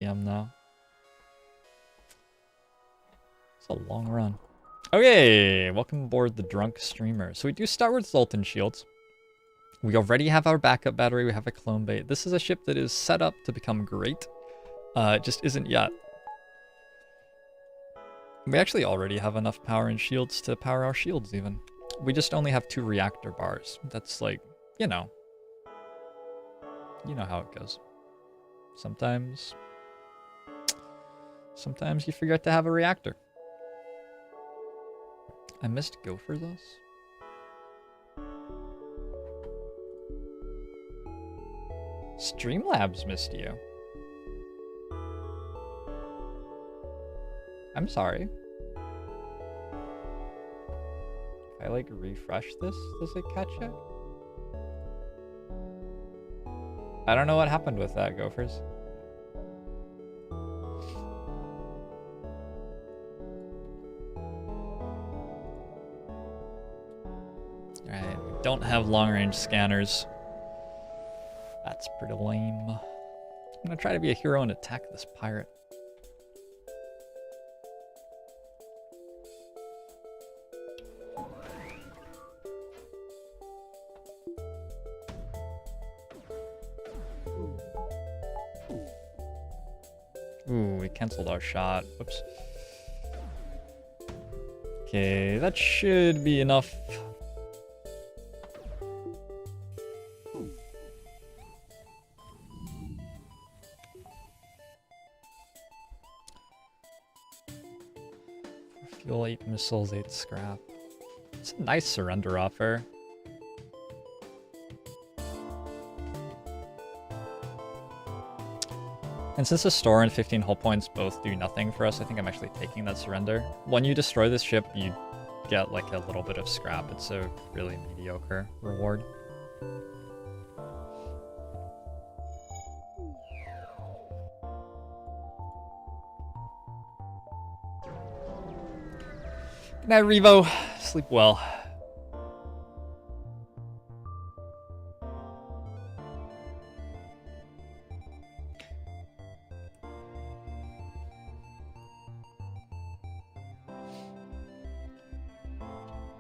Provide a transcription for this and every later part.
PM now. It's a long run. Okay, welcome aboard the Drunk Streamer. So we do start with Zoltan Shields. We already have our backup battery, we have a clone bait. This is a ship that is set up to become great. It just isn't yet. We actually already have enough power and shields to power our shields even. We just only have 2 reactor bars. That's like, you know how it goes. Sometimes you forget to have a reactor. I missed Gopher thus. Streamlabs missed you. I'm sorry. If I like refresh this, does it catch it? I don't know what happened with that, Gophers. Alright, we don't have long-range scanners. That's pretty lame. I'm gonna try to be a hero and attack this pirate. Ooh, we canceled our shot. Whoops. Okay, that should be enough. Fuel 8 missiles, 8 scrap. It's a nice surrender offer. And since the store and 15 hull points both do nothing for us, I think I'm actually taking that surrender. When you destroy this ship, you get like a little bit of scrap. It's a really mediocre reward. Good night, Revo. Sleep well.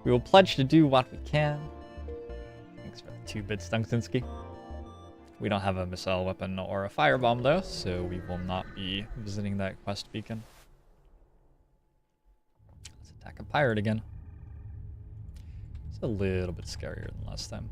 We will pledge to do what we can. Thanks for the 2 bits, Dunksinski. We don't have a missile weapon or a firebomb though, so we will not be visiting that quest beacon. Let's attack a pirate again. It's a little bit scarier than last time.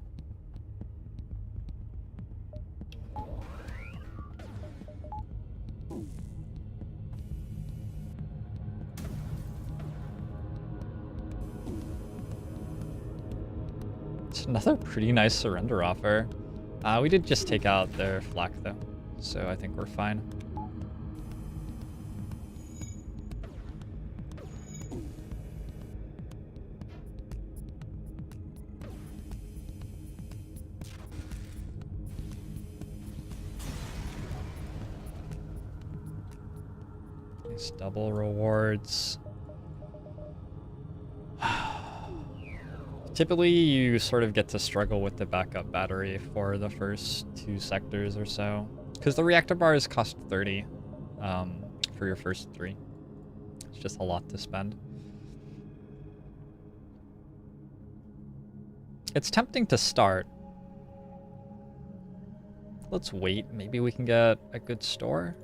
Another pretty nice surrender offer. We did just take out their flak though, so I think we're fine. Nice double rewards. Typically, you sort of get to struggle with the backup battery for the first 2 sectors or so. Because the reactor bars cost 30 for your first 3. It's just a lot to spend. It's tempting to start. Let's wait. Maybe we can get a good store?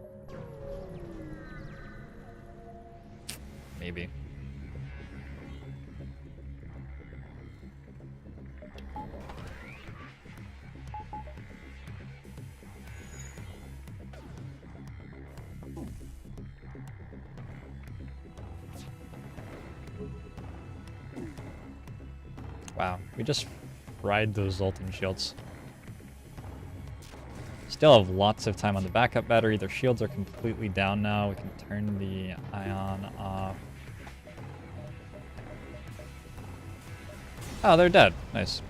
Maybe. Wow, we just fried those Zoltan shields. Still have lots of time on the backup battery. Their shields are completely down now. We can turn the ion off. Oh, they're dead. Nice.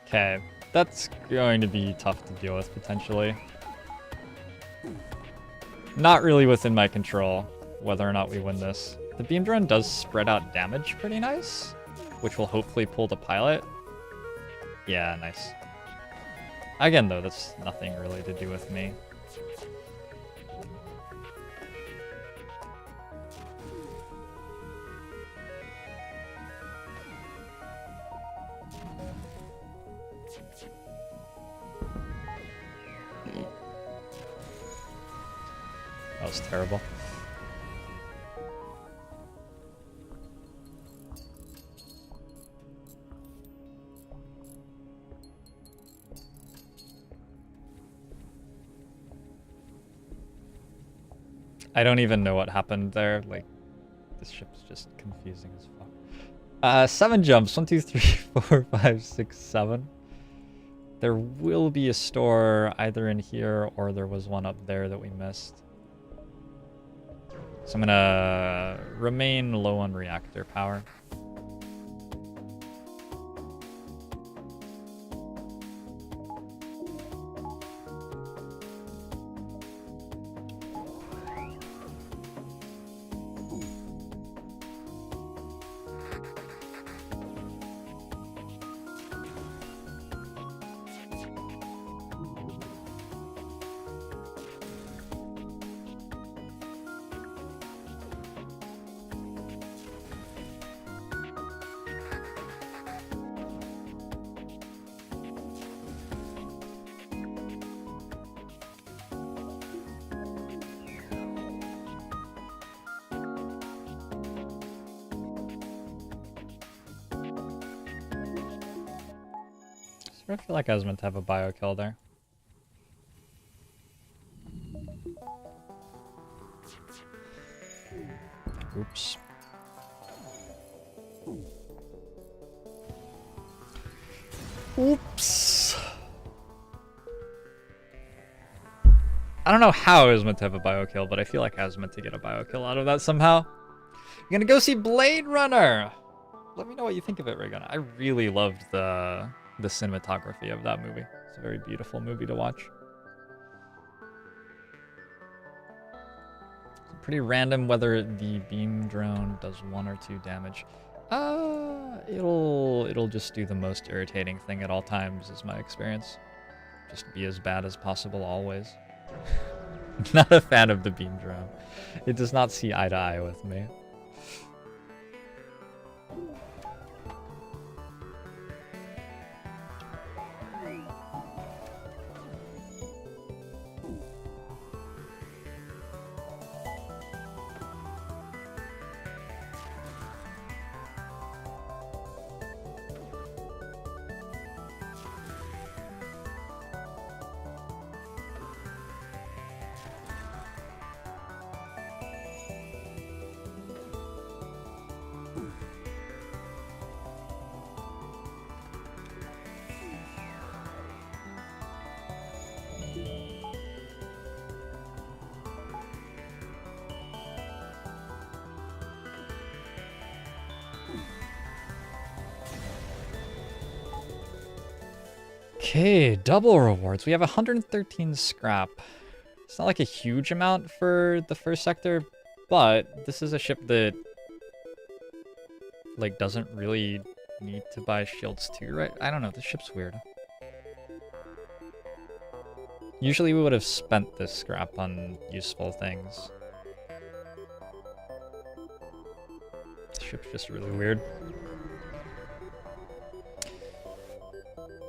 Okay, that's going to be tough to deal with, potentially. Not really within my control, whether or not we win this. The beam drone does spread out damage pretty nice, which will hopefully pull the pilot. Yeah, nice. Again, though, that's nothing really to do with me. That was terrible. I don't even know what happened there. Like, this ship's just confusing as fuck. 7 jumps. 1, 2, 3, 4, 5, 6, 7. There will be a store either in here or there was one up there that we missed. So I'm gonna remain low on reactor power. I feel like I was meant to have a bio kill there. Oops. Oops. I don't know how I was meant to have a bio kill, but I feel like I was meant to get a bio kill out of that somehow. You're gonna go see Blade Runner! Let me know what you think of it, Regan. I really loved the cinematography of that movie. It's a very beautiful movie to watch. It's pretty random whether the beam drone does 1 or 2 damage. It'll just do the most irritating thing at all times, is my experience. Just be as bad as possible always. Not a fan of the beam drone. It does not see eye to eye with me. Okay, double rewards. We have 113 scrap. It's not like a huge amount for the first sector, but this is a ship that like doesn't really need to buy shields too, right? I don't know, this ship's weird. Usually we would have spent this scrap on useful things. This ship's just really weird.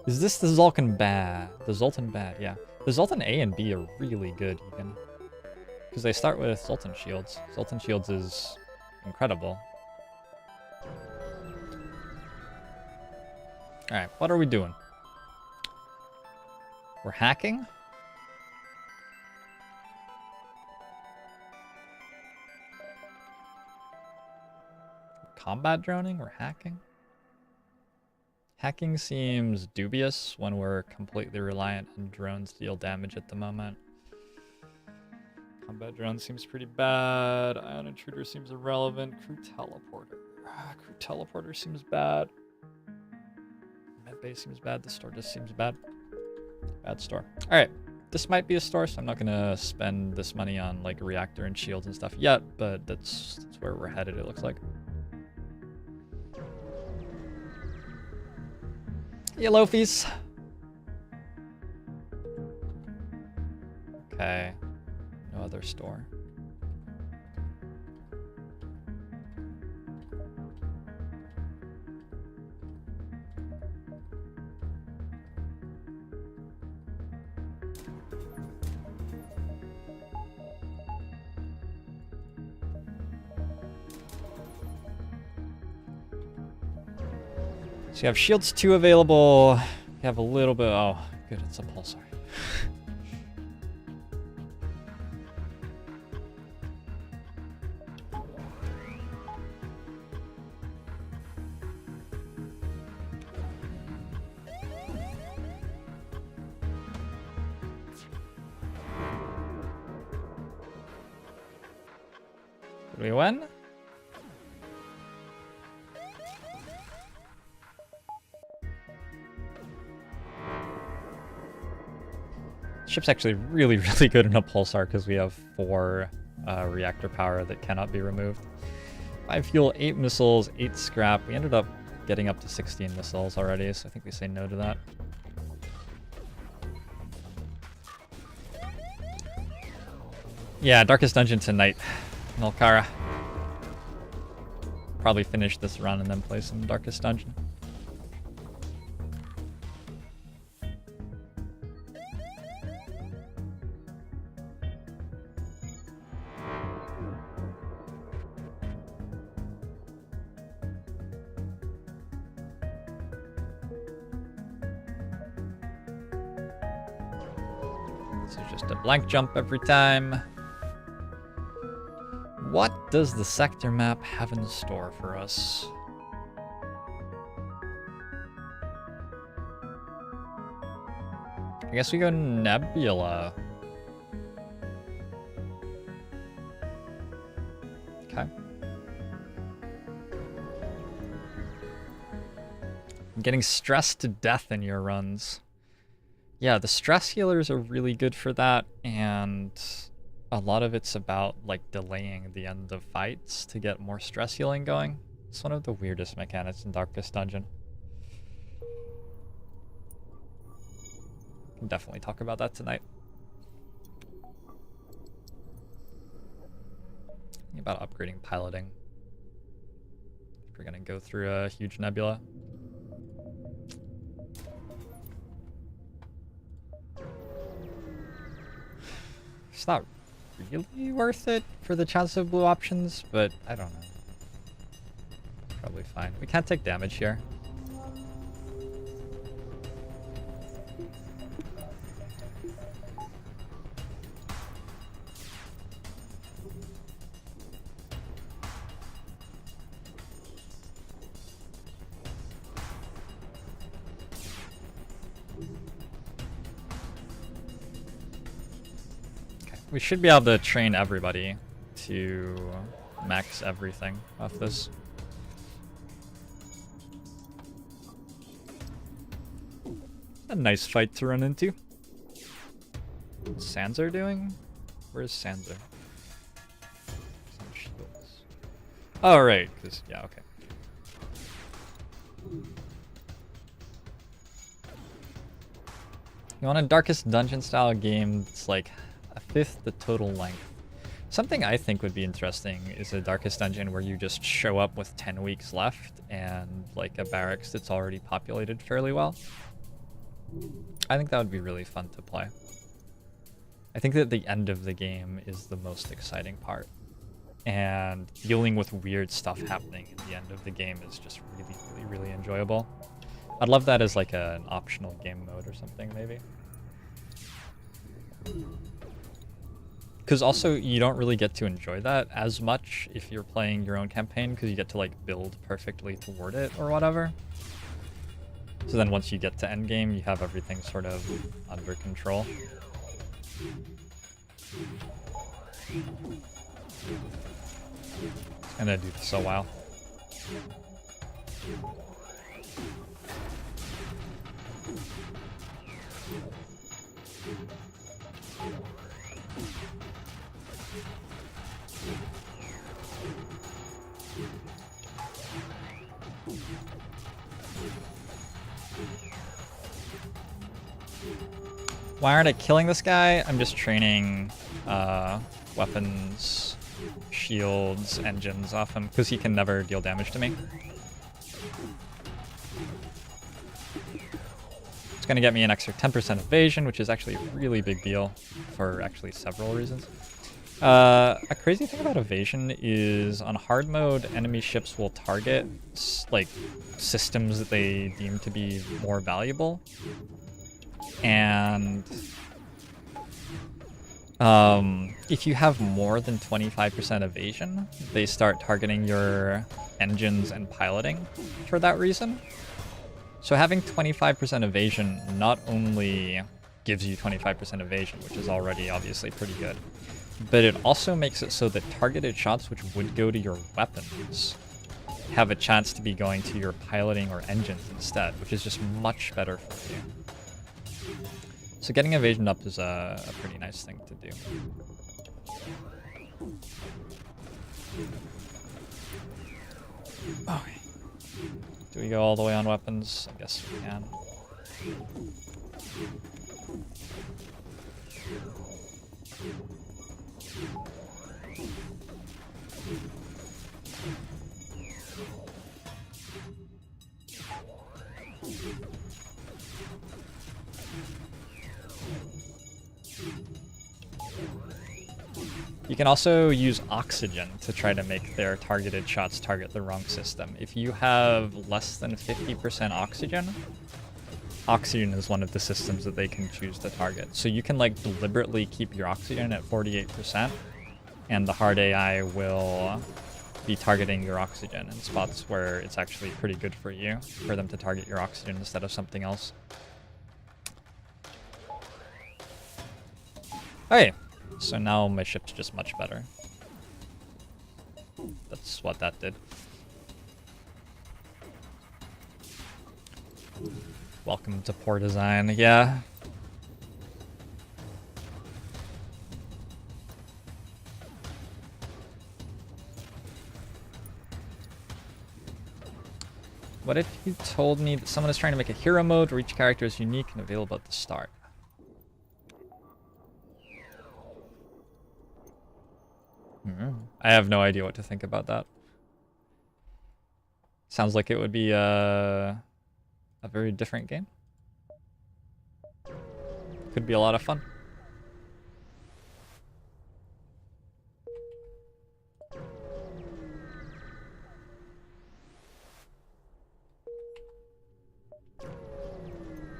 Is this the Zoltan bad? The Zoltan bad, yeah. The Zoltan A and B are really good, even. Because they start with Zoltan shields. Zoltan shields is incredible. Alright, what are we doing? We're hacking? Combat droning? We're hacking? Hacking seems dubious when we're completely reliant on drones to deal damage at the moment. Combat drone seems pretty bad. Ion intruder seems irrelevant. Crew teleporter. Crew teleporter seems bad. Med Bay seems bad. The store just seems bad. Bad store. All right. This might be a store, so I'm not going to spend this money on like a reactor and shields and stuff yet, but that's where we're headed, it looks like. Yellow fees. Okay. No other store. So you have shields 2 available. You have a little bit. Oh, good. It's a pulsar. Did we win? Ship's actually really, really good in a pulsar because we have 4 reactor power that cannot be removed. 5 fuel, 8 missiles, 8 scrap. We ended up getting up to 16 missiles already, so I think we say no to that. Yeah, Darkest Dungeon tonight. Nulkara. Probably finish this run and then play some Darkest Dungeon. This is just a blank jump every time. What does the sector map have in store for us? I guess we go Nebula. Okay. I'm getting stressed to death in your runs. Yeah, the stress healers are really good for that, and a lot of it's about like delaying the end of fights to get more stress healing going. It's one of the weirdest mechanics in Darkest Dungeon. Can definitely talk about that tonight. Think about upgrading piloting if we're gonna go through a huge nebula. It's not really worth it for the chance of blue options, but I don't know. Probably fine. We can't take damage here. We should be able to train everybody to max everything off this. A nice fight to run into. What's Sanzer doing? Where's Sanzer? Oh, right. Because, yeah, okay. You want a Darkest Dungeon style game that's like a fifth the total length. Something I think would be interesting is a Darkest Dungeon where you just show up with 10 weeks left and like a barracks that's already populated fairly well. I think that would be really fun to play. I think that the end of the game is the most exciting part. And dealing with weird stuff happening at the end of the game is just really enjoyable. I'd love that as like an optional game mode or something, maybe. Because also, you don't really get to enjoy that as much if you're playing your own campaign, because you get to like build perfectly toward it or whatever. So then once you get to endgame, you have everything sort of under control. I'm gonna do this a while. Why aren't I killing this guy? I'm just training weapons, shields, engines off him, because he can never deal damage to me. It's going to get me an extra 10% evasion, which is actually a really big deal for actually several reasons. A crazy thing about evasion is on hard mode, enemy ships will target like systems that they deem to be more valuable. And if you have more than 25% evasion, they start targeting your engines and piloting for that reason. So having 25% evasion not only gives you 25% evasion, which is already obviously pretty good, but it also makes it so that targeted shots which would go to your weapons have a chance to be going to your piloting or engines instead, which is just much better for you. So getting evasion up is a pretty nice thing to do. Okay. Do we go all the way on weapons? I guess we can. You can also use oxygen to try to make their targeted shots target the wrong system. If you have less than 50% oxygen, oxygen is one of the systems that they can choose to target. So you can like deliberately keep your oxygen at 48%, and the hard AI will be targeting your oxygen in spots where it's actually pretty good for you, for them to target your oxygen instead of something else. Okay. So now my ship's just much better. That's what that did. Welcome to poor design. Yeah. What if you told me that someone is trying to make a hero mode where each character is unique and available at the start? I have no idea what to think about that. Sounds like it would be a very different game. Could be a lot of fun.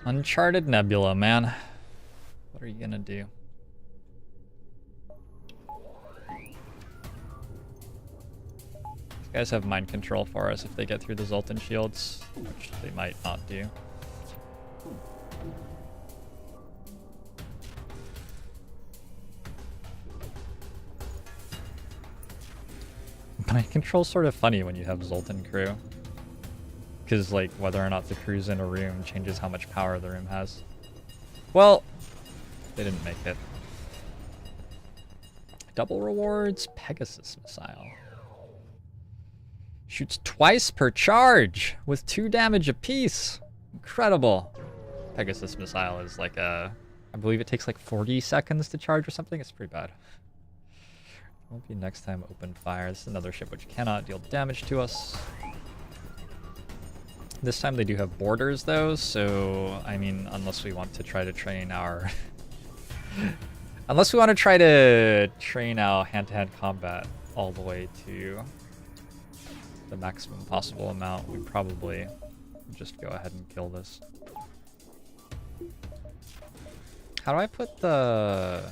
Uncharted Nebula, man. What are you gonna do? These guys have mind control for us if they get through the Zoltan shields, which they might not do. Mind control's sort of funny when you have Zoltan crew. Because, like, whether or not the crew's in a room changes how much power the room has. Well, they didn't make it. Double rewards, Pegasus missile. Shoots twice per charge with 2 damage apiece. Incredible. Pegasus missile is like a... I believe it takes like 40 seconds to charge or something. It's pretty bad. Won't be next time open fire. This is another ship which cannot deal damage to us. This time they do have borders though, so I mean, unless we want to try to train our... unless we want to try to train our hand-to-hand combat all the way to the maximum possible amount, we probably just go ahead and kill this. How do I put the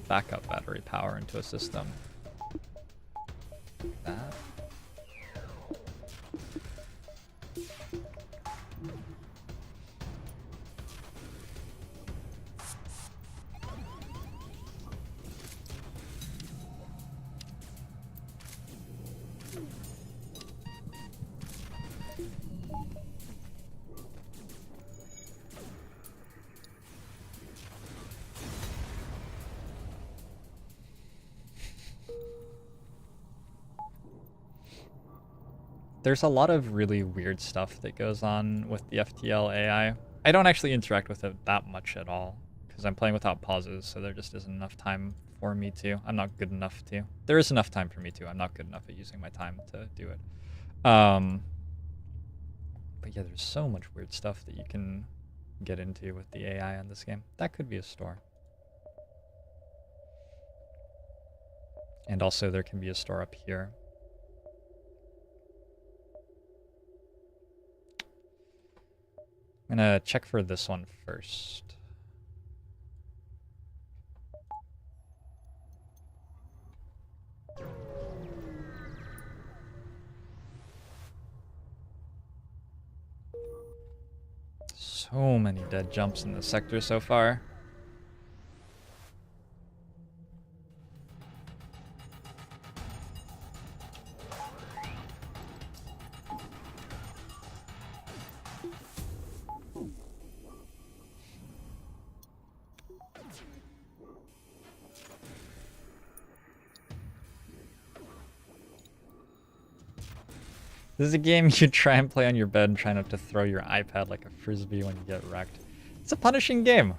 backup battery power into a system? Like that. There's a lot of really weird stuff that goes on with the FTL AI. I don't actually interact with it that much at all because I'm playing without pauses, so there just isn't enough time for me to. I'm not good enough to. There is enough time for me to. I'm not good enough at using my time to do it. But yeah, there's so much weird stuff that you can get into with the AI on this game. That could be a store. And also there can be a store up here. I'm gonna check for this one first. So many dead jumps in this sector so far. This is a game you try and play on your bed and try not to throw your iPad like a frisbee when you get wrecked. It's a punishing game.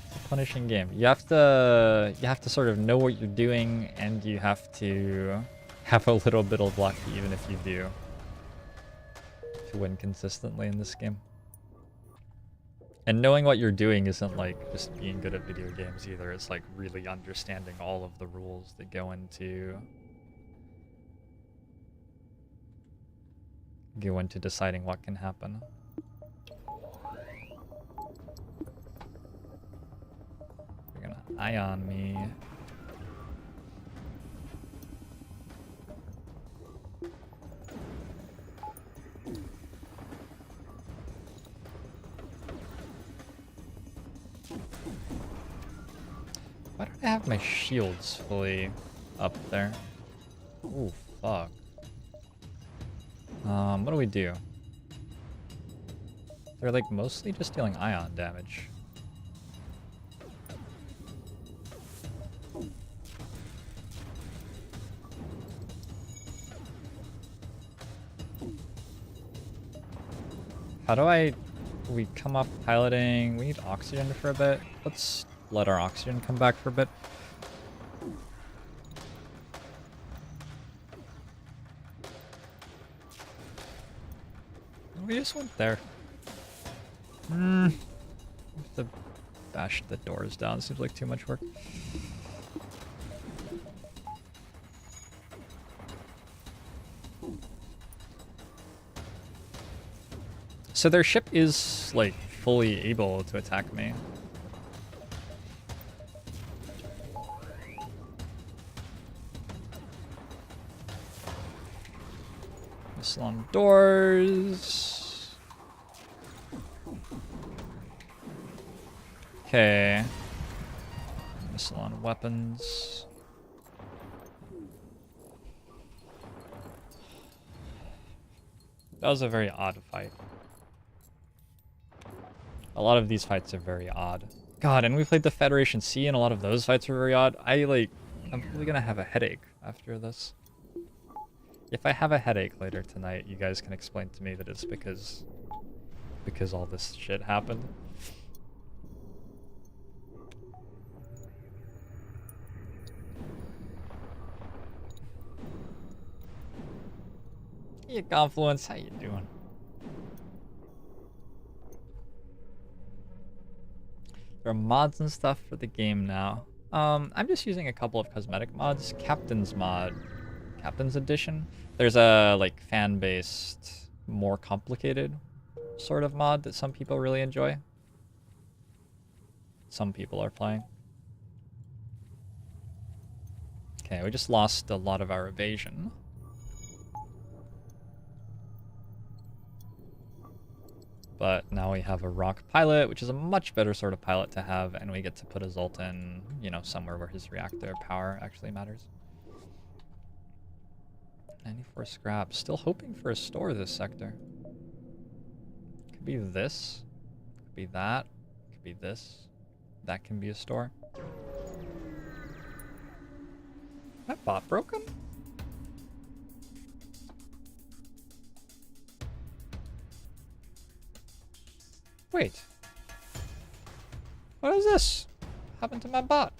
It's a punishing game. You have to sort of know what you're doing, and you have to have a little bit of luck even if you do to win consistently in this game. And knowing what you're doing isn't like just being good at video games either. It's like really understanding all of the rules that go into deciding what can happen. You're gonna ion me. Why don't I have my shields fully up there? Ooh, fuck. What do we do? They're like mostly just dealing ion damage. How do we come off piloting? We need oxygen for a bit. Let's let our oxygen come back for a bit. We just went there. Have to bash the doors down. Seems like too much work. So their ship is like fully able to attack me. Missile on doors. Okay. Missile on weapons. That was a very odd fight. A lot of these fights are very odd. God, and we played the Federation Sea, and a lot of those fights were very odd. I'm probably gonna have a headache after this. If I have a headache later tonight, you guys can explain to me that it's because all this shit happened. Hey, Confluence, how you doing? There are mods and stuff for the game now. I'm just using a couple of cosmetic mods. Captain's mod, Captain's Edition. There's a like fan-based, more complicated sort of mod that some people really enjoy. Some people are playing. Okay, we just lost a lot of our evasion. But now we have a rock pilot, which is a much better sort of pilot to have, and we get to put a Zoltan, you know, somewhere where his reactor power actually matters. 94 scrap. Still hoping for a store this sector. Could be this. Could be that. Could be this. That can be a store. My bot broken? Wait. What is this? What happened to my bot?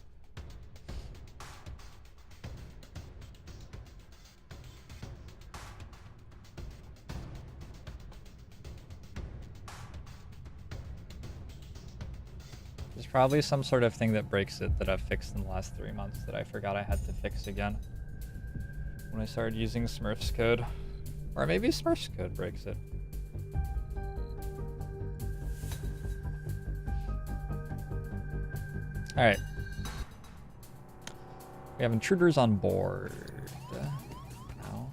There's probably some sort of thing that breaks it that I've fixed in the last 3 months that I forgot I had to fix again when I started using Smurfs code. Or maybe Smurfs code breaks it. Alright. We have intruders on board. Now.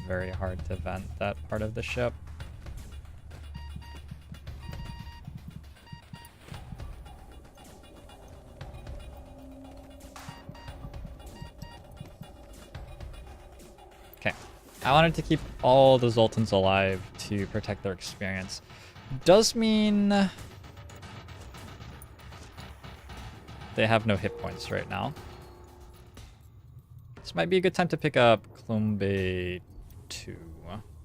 Very hard to vent that part of the ship. Okay, I wanted to keep all the Zoltans alive to protect their experience. Does mean they have no hit points right now. This might be a good time to pick up Clombe 2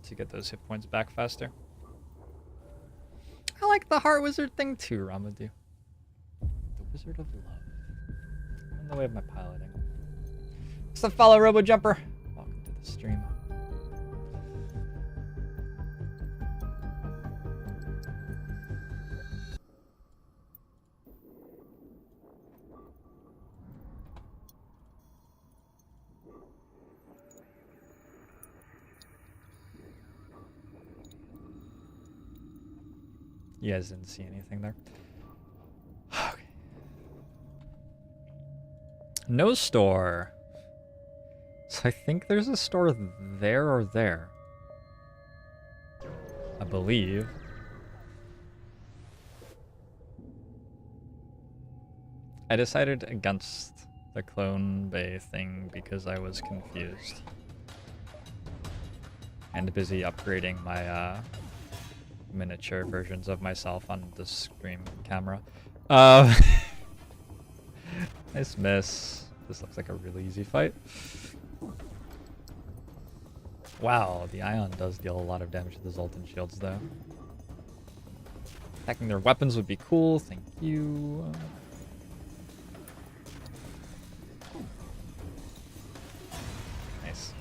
to get those hit points back faster. I like the Heart Wizard thing too, Ramadou. The Wizard of Love. I'm in the way of my piloting. What's up, follow Robo Jumper? Welcome to the stream. You guys didn't see anything there. Okay. No store. So I think there's a store there or there. I believe. I decided against the Clone Bay thing because I was confused. And busy upgrading my miniature versions of myself on the Scream camera. Nice miss. This looks like a really easy fight. Wow, the Ion does deal a lot of damage to the Zoltan shields though. Attacking their weapons would be cool, thank you. Nice.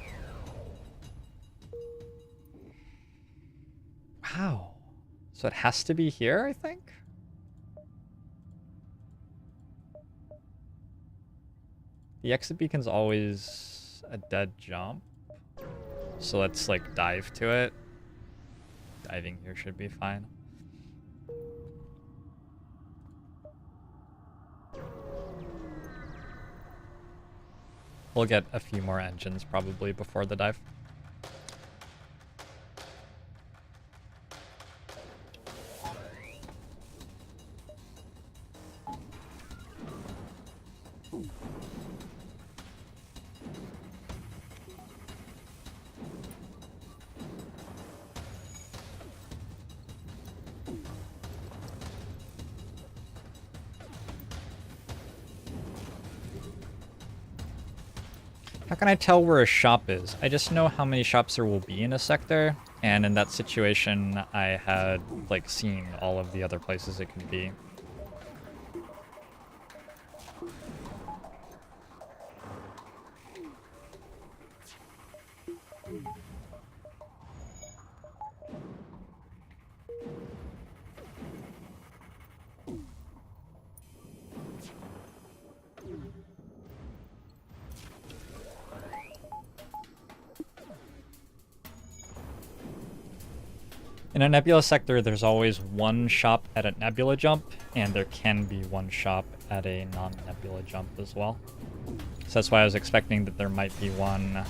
Wow. So it has to be here, I think? The exit beacon's always a dead jump. So let's like dive to it. Diving here should be fine. We'll get a few more engines probably before the dive. How can I tell where a shop is? I just know how many shops there will be in a sector, and in that situation I had like seen all of the other places it could be. In a nebula sector, there's always one shop at a nebula jump, and there can be one shop at a non-nebula jump as well. So that's why I was expecting that there might be one.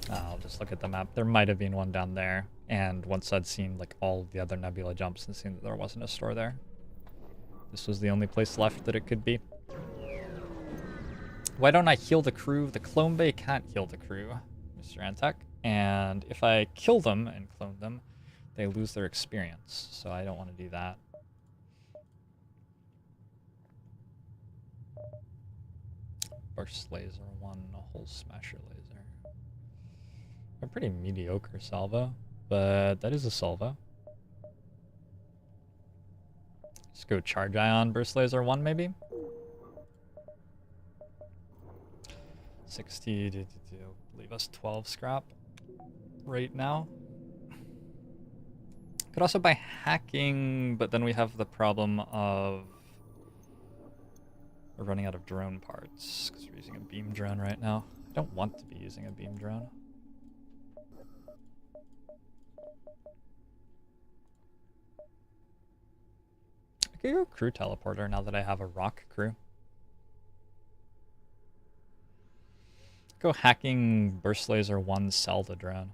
I'll just look at the map. There might have been one down there, and once I'd seen like all of the other nebula jumps and seen that there wasn't a store there, this was the only place left that it could be. Why don't I heal the crew? The Clone Bay can't heal the crew, Mr. Antek. And if I kill them and clone them, they lose their experience. So I don't want to do that. Burst laser 1, a hole smasher laser. A pretty mediocre salvo, but that is a salvo. Let's go charge ion burst laser 1 maybe. 60 to leave us 12 scrap right now. Could also buy hacking, but then we have the problem of we're running out of drone parts because we're using a beam drone right now. I don't want to be using a beam drone. I could go crew teleporter now that I have a rock crew. Go hacking burst laser 1, sell the drone.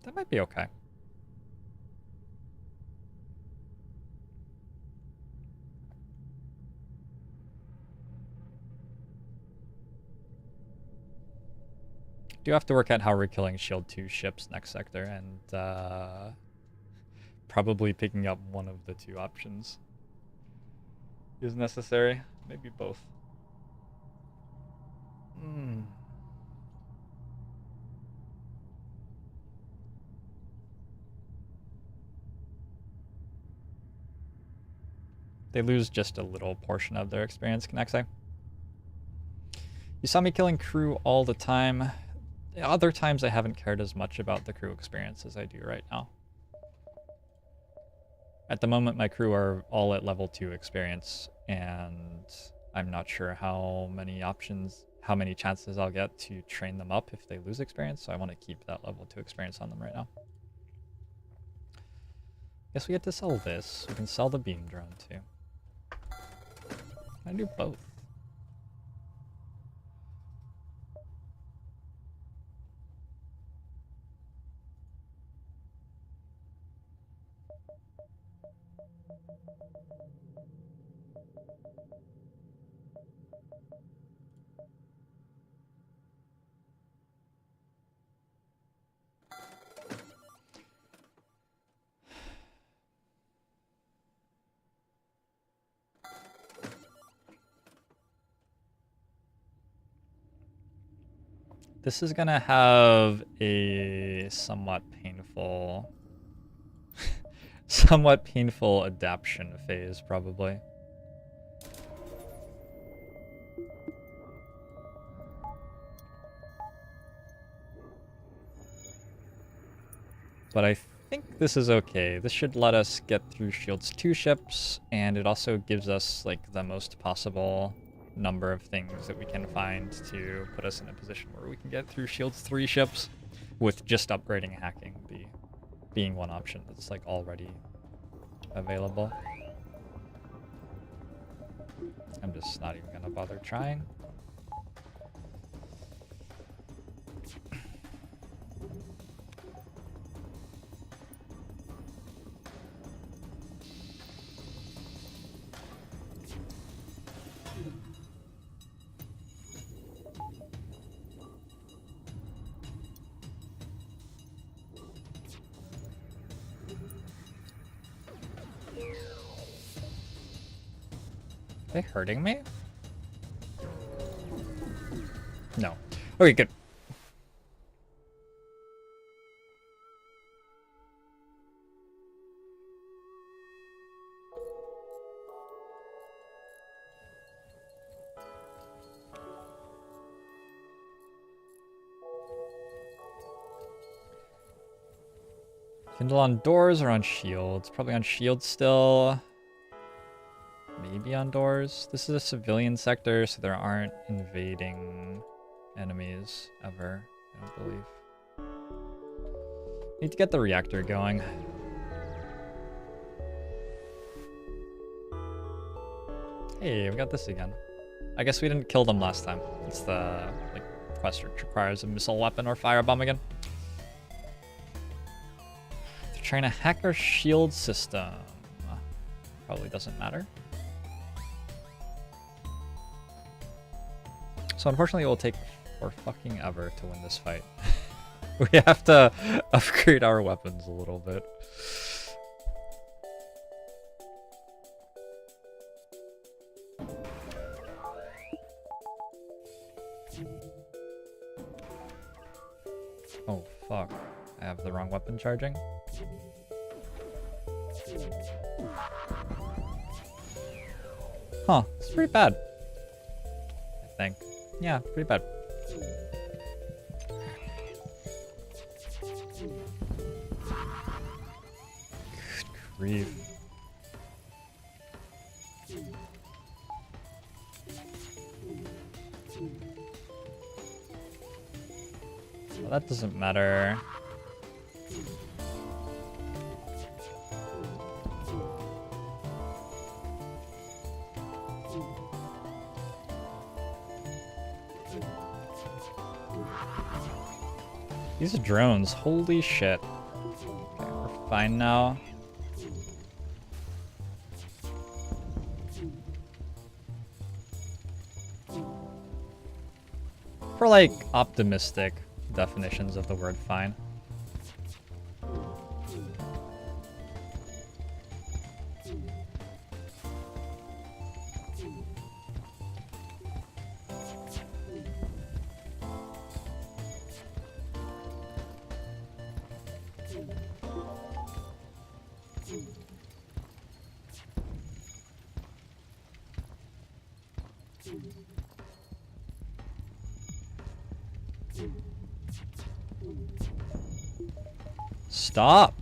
That might be okay. Do have to work out how we're killing shield 2 ships next sector and probably picking up one of the 2 options is necessary. Maybe both. They lose just a little portion of their experience, can I say? You saw me killing crew all the time. Other times I haven't cared as much about the crew experience as I do right now. At the moment, my crew are all at level 2 experience, and I'm not sure how many chances I'll get to train them up if they lose experience, so I want to keep that level 2 experience on them right now. Guess we get to sell this. We can sell the beam drone too. I do both. This is gonna have a somewhat painful adaptation phase, probably. But I think this is okay. This should let us get through Shield's 2 ships, and it also gives us like the most possible number of things that we can find to put us in a position where we can get through Shield's 3 ships with just upgrading hacking being one option that's like already available. I'm just not even gonna bother trying. Are they hurting me? No. Okay, good. Kindle on doors or on shields? Probably on shields still. Maybe on doors. This is a civilian sector, so there aren't invading enemies ever, I don't believe. Need to get the reactor going. Hey, we got this again. I guess we didn't kill them last time. It's the quest which requires a missile weapon or firebomb again. They're trying to hack our shield system. Probably doesn't matter. So unfortunately it will take for fucking ever to win this fight. We have to upgrade our weapons a little bit. fuck. I have the wrong weapon charging. Huh, it's pretty bad. I think. Yeah, pretty bad. Good grief. Well, that doesn't matter. These drones, holy shit. Okay, we're fine now. For like optimistic definitions of the word fine. Stop!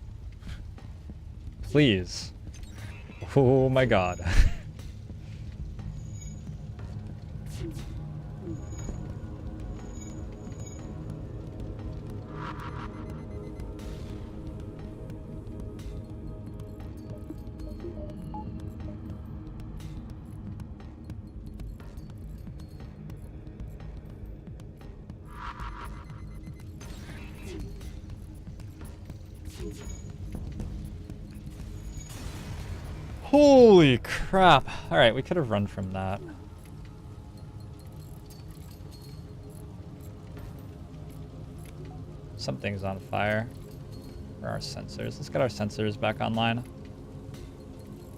Please. Oh my god. Holy crap. Alright, we could have run from that. Something's on fire. Where are our sensors? Let's get our sensors back online.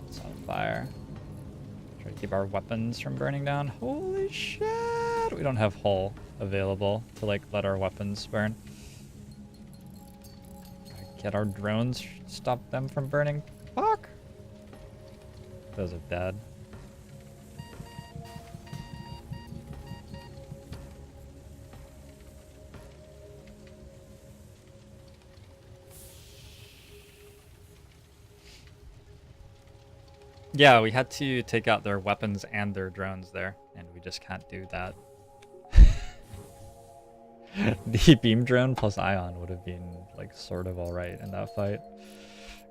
It's on fire. Try to keep our weapons from burning down. Holy shit! We don't have hull available to like let our weapons burn. Get our drones, stop them from burning. Fuck! Those are dead. Yeah, we had to take out their weapons and their drones there, and we just can't do that. The beam drone plus ion would have been like sort of alright in that fight.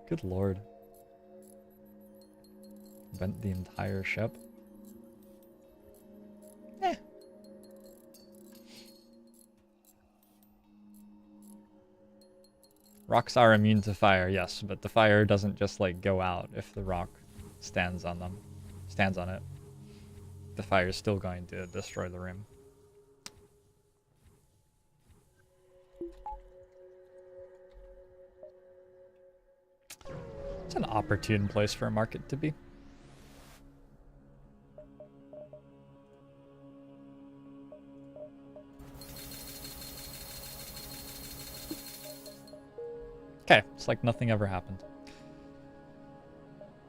Good lord. Bent the entire ship. Eh. Rocks are immune to fire, yes, but the fire doesn't just like go out if the rock stands on it. The fire is still going to destroy the room. It's an opportune place for a market to be. Okay, it's like nothing ever happened.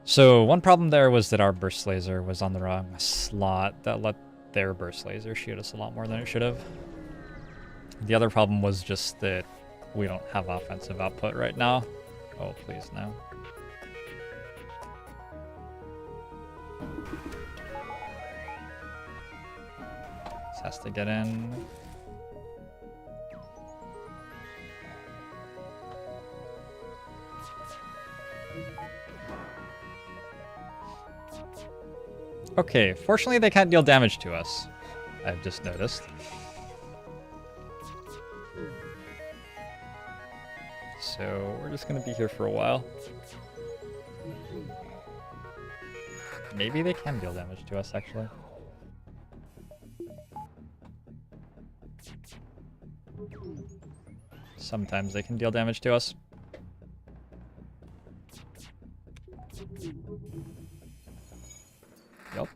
So one problem there was that our burst laser was on the wrong slot. That let their burst laser shoot us a lot more than it should have. The other problem was just that we don't have offensive output right now. Oh, please no. This has to get in. Okay, fortunately they can't deal damage to us. I've just noticed. So we're just gonna be here for a while. Maybe they can deal damage to us, actually. Sometimes they can deal damage to us. Yup.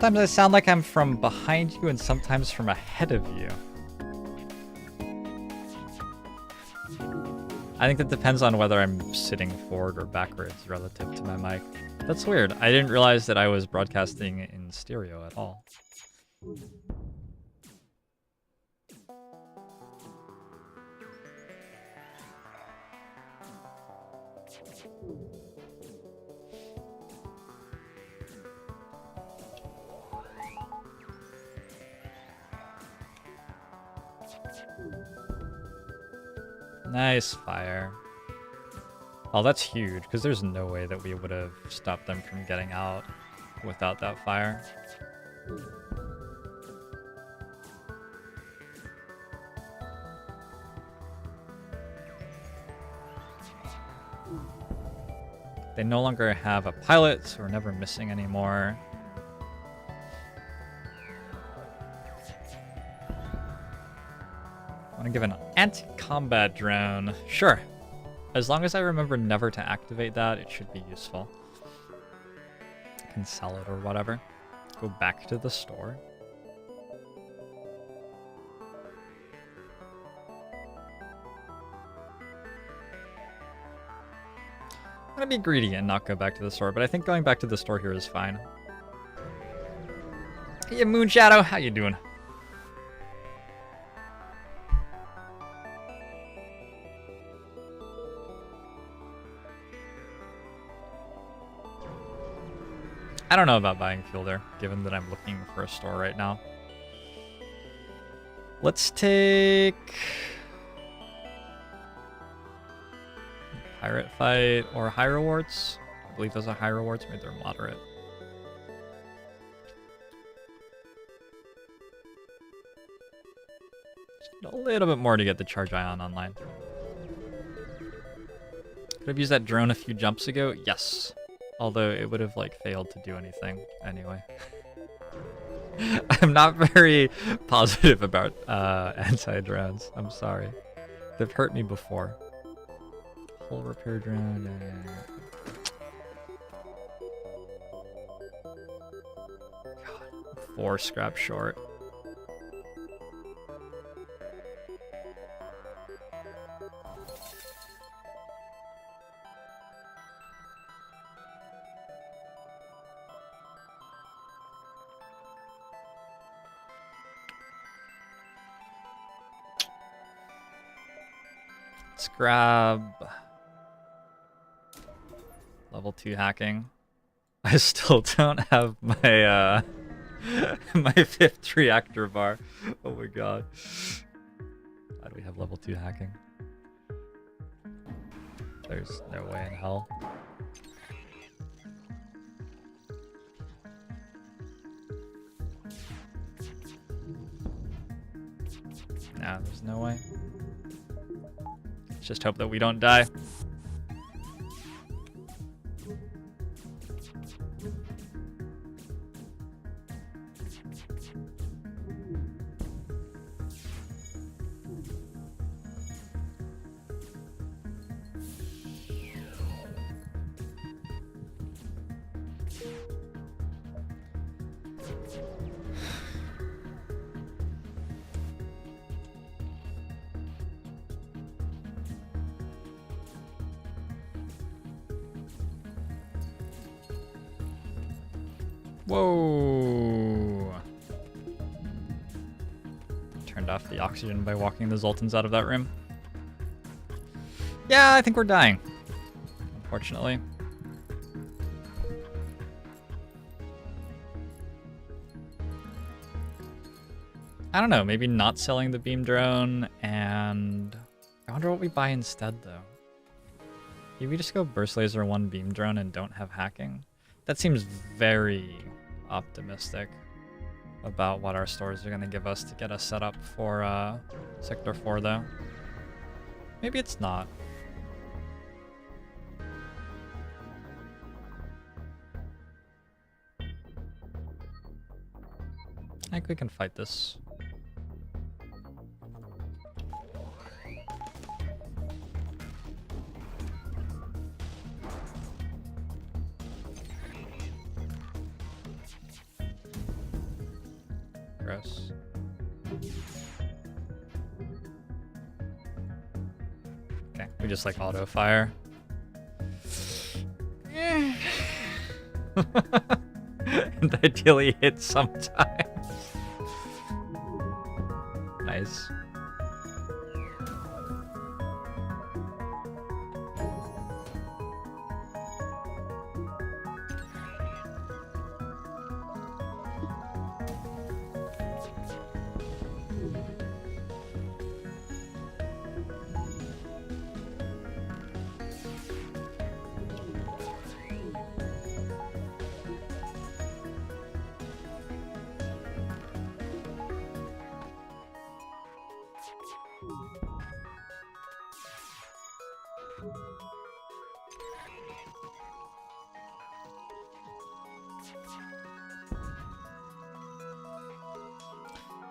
Sometimes I sound like I'm from behind you and sometimes from ahead of you. I think that depends on whether I'm sitting forward or backwards relative to my mic. That's weird. I didn't realize that I was broadcasting in stereo at all. Nice fire. Oh, that's huge, because there's no way that we would have stopped them from getting out without that fire. They no longer have a pilot, so we're never missing anymore. I want to give an anti-combat drone. Sure. As long as I remember never to activate that, it should be useful. I can sell it or whatever. Go back to the store. I'm gonna be greedy and not go back to the store, but I think going back to the store here is fine. Hey, Moon Shadow, how you doing? I don't know about buying fuel there, given that I'm looking for a store right now. Let's take... Pirate fight or high rewards. I believe those are high rewards, maybe they're moderate. Just a little bit more to get the Charge Ion online. Could have used that drone a few jumps ago? Yes. Although it would have like failed to do anything anyway. I'm not very positive about anti-drones. I'm sorry. They've hurt me before. Hull repair drone. God, 4 scrap short. Let's grab level 2 hacking. I still don't have my my 5th reactor bar. Oh my god. Why do we have level 2 hacking? There's no way in hell. Nah, there's no way. Let's just hope that we don't die. Whoa! Turned off the oxygen by walking the Zoltans out of that room. Yeah, I think we're dying. Unfortunately. I don't know, maybe not selling the beam drone, and I wonder what we buy instead though. Maybe we just go burst laser 1 beam drone and don't have hacking? That seems very optimistic about what our stores are going to give us to get us set up for Sector 4 though. Maybe it's not. I think we can fight this. Gross. Okay, we just like auto fire. And ideally hit sometimes. Nice.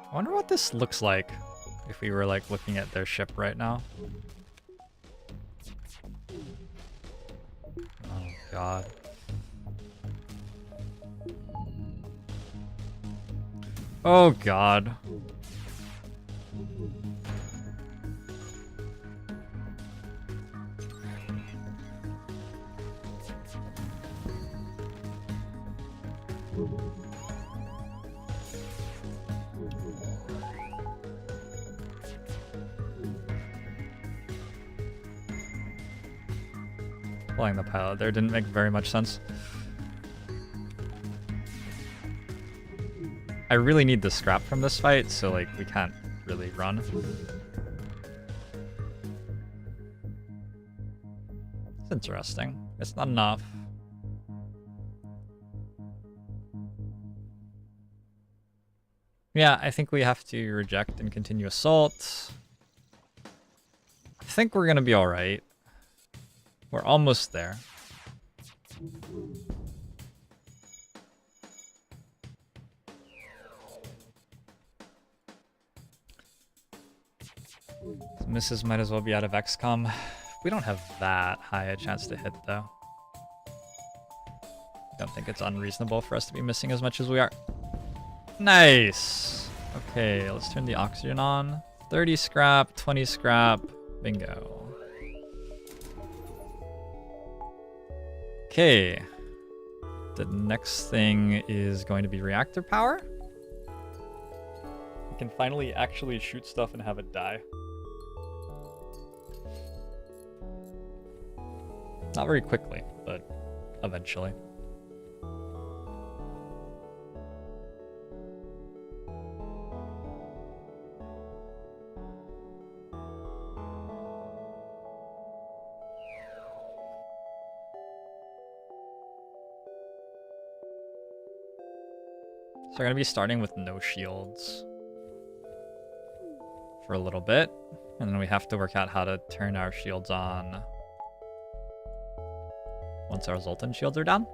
I wonder what this looks like if we were like looking at their ship right now. Oh god. Oh god. Flying the pilot there didn't make very much sense. I really need the scrap from this fight, so like we can't really run. It's interesting. It's not enough. Yeah, I think we have to reject and continue assault. I think we're gonna be alright. We're almost there. Misses might as well be out of XCOM. We don't have that high a chance to hit, though. Don't think it's unreasonable for us to be missing as much as we are. Nice! Okay, let's turn the oxygen on. 30 scrap, 20 scrap. Bingo. Okay. The next thing is going to be reactor power. We can finally actually shoot stuff and have it die. Not very quickly, but eventually. So we're going to be starting with no shields for a little bit, and then we have to work out how to turn our shields on once our Zoltan shields are down.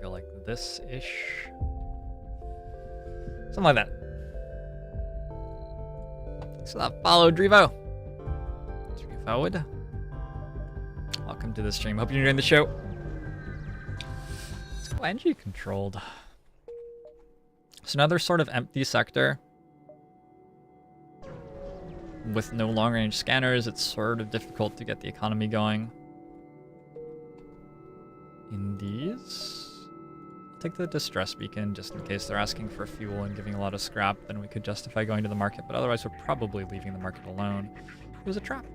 Go like this-ish. Something like that. Thanks for that follow, Drevo. Drevo. Welcome to the stream. Hope you're enjoying the show. Let's go energy controlled. So another sort of empty sector. With no long-range scanners, it's sort of difficult to get the economy going. In these, I'll take the distress beacon just in case they're asking for fuel and giving a lot of scrap, then we could justify going to the market, but otherwise we're probably leaving the market alone. It was a trap.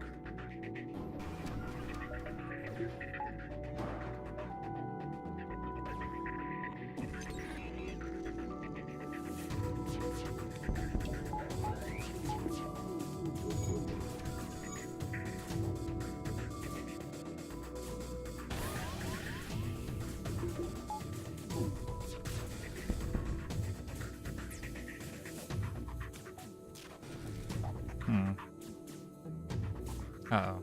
Uh-oh.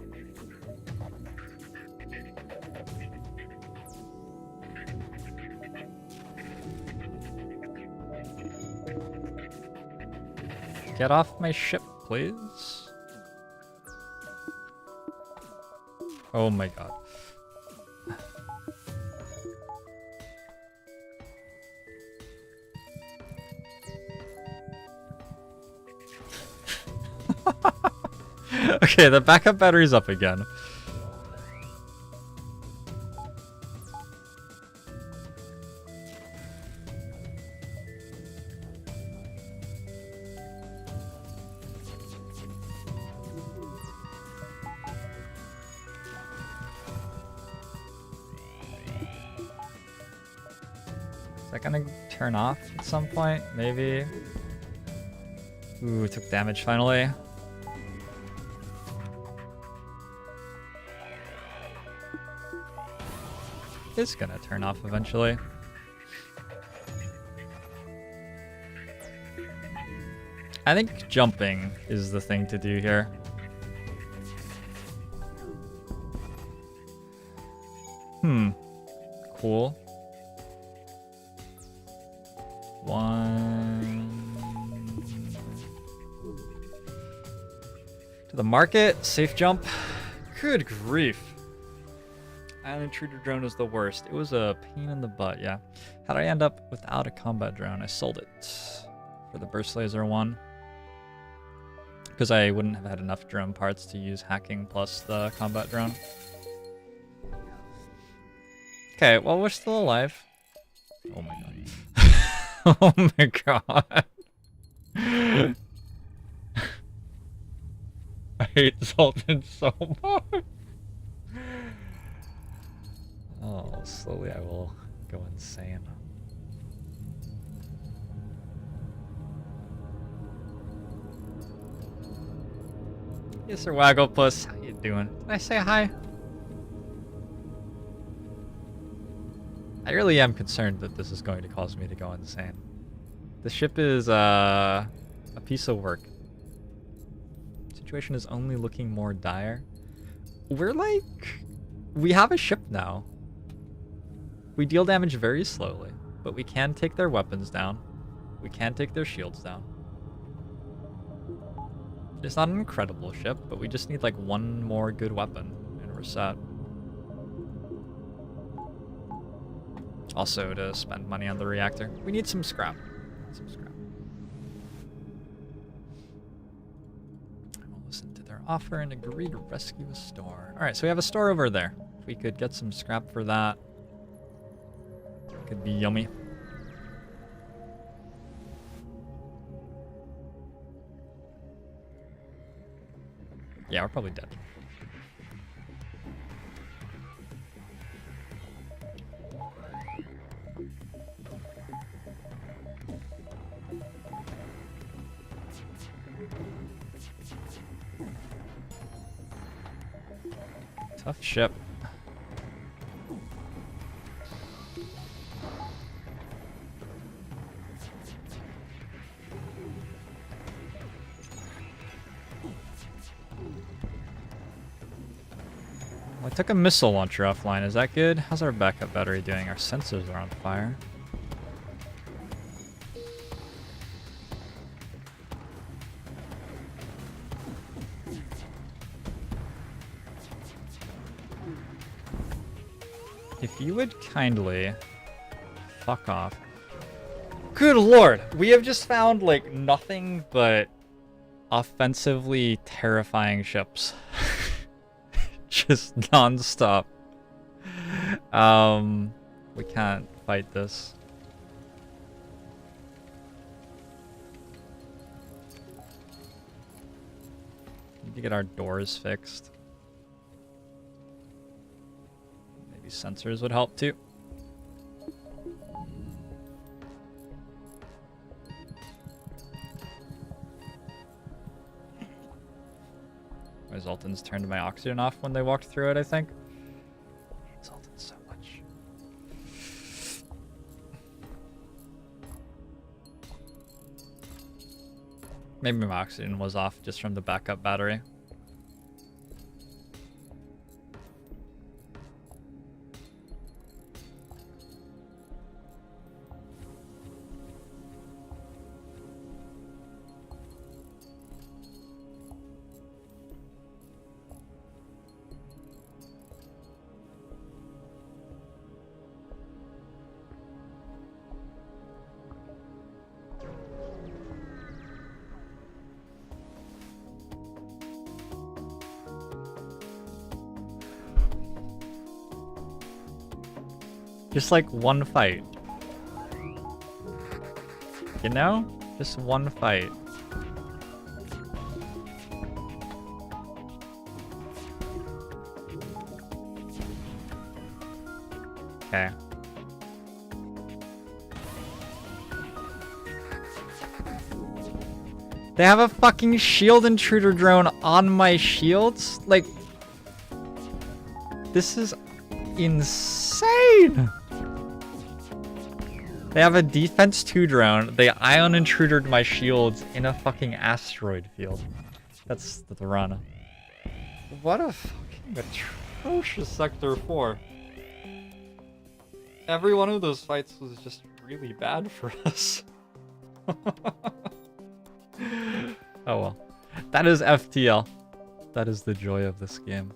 Get off my ship, please. Oh my god. Okay, the backup battery's up again. Is that gonna turn off at some point? Maybe. Ooh, it took damage finally. It's gonna turn off eventually. I think jumping is the thing to do here. Cool. To the market, safe jump. Good grief. Island intruder drone is the worst. It was a pain in the butt, yeah. How'd I end up without a combat drone? I sold it for the burst laser one. Because I wouldn't have had enough drone parts to use hacking plus the combat drone. Okay, well, we're still alive. Oh my god. Oh my god. I hate Sultan so much. Oh, slowly I will go insane. Yes, Sir Wagglepuss. How you doing? Can I say hi? I really am concerned that this is going to cause me to go insane. The ship is a piece of work. Situation is only looking more dire. We have a ship now. We deal damage very slowly, but we can take their weapons down. We can take their shields down. It's not an incredible ship, but we just need like one more good weapon and we're set. Also to spend money on the reactor. We need some scrap. I will listen to their offer and agree to rescue a store. Alright, so we have a store over there. If we could get some scrap for that, it could be yummy. Yeah, we're probably dead. Tough ship. I took a missile launcher offline. Is that good? How's our backup battery doing? Our sensors are on fire. If you would kindly fuck off. Good lord! We have just found, like, nothing but offensively terrifying ships. Just non-stop. We can't fight this. Need to get our doors fixed. Maybe sensors would help too. My Zoltans turned my oxygen off when they walked through it, I think. I hate Zoltans so much. Maybe my oxygen was off just from the backup battery. Just like one fight. You know? Just one fight. Okay. They have a fucking shield intruder drone on my shields? Like, this is insane! They have a defense 2 drone. They ion intrudered my shields in a fucking asteroid field. That's the Tirana. What a fucking atrocious Sector 4. Every one of those fights was just really bad for us. Oh well. That is FTL. That is the joy of this game.